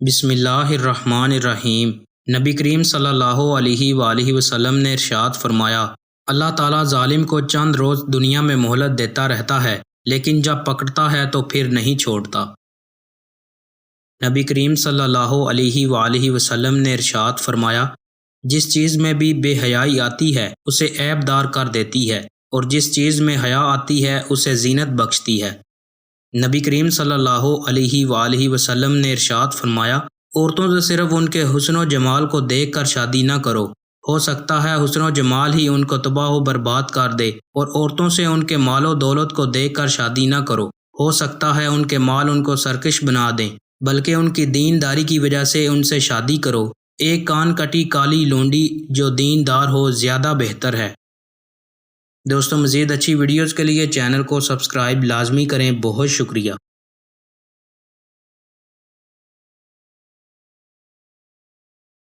بسم اللہ الرحمن الرحیم۔ نبی کریم صلی اللہ علیہ وآلہ وسلم نے ارشاد فرمایا، اللہ تعالیٰ ظالم کو چند روز دنیا میں مہلت دیتا رہتا ہے، لیکن جب پکڑتا ہے تو پھر نہیں چھوڑتا۔ نبی کریم صلی اللہ علیہ وآلہ وسلم نے ارشاد فرمایا، جس چیز میں بھی بے حیائی آتی ہے اسے عیب دار کر دیتی ہے، اور جس چیز میں حیا آتی ہے اسے زینت بخشتی ہے۔ نبی کریم صلی اللہ علیہ وآلہ وسلم نے ارشاد فرمایا، عورتوں سے صرف ان کے حسن و جمال کو دیکھ کر شادی نہ کرو، ہو سکتا ہے حسن و جمال ہی ان کو تباہ و برباد کر دے، اور عورتوں سے ان کے مال و دولت کو دیکھ کر شادی نہ کرو، ہو سکتا ہے ان کے مال ان کو سرکش بنا دیں، بلکہ ان کی دین داری کی وجہ سے ان سے شادی کرو۔ ایک کان کٹی کالی لونڈی جو دین دار ہو زیادہ بہتر ہے۔ دوستوں، مزید اچھی ویڈیوز کے لیے چینل کو سبسکرائب لازمی کریں۔ بہت شکریہ۔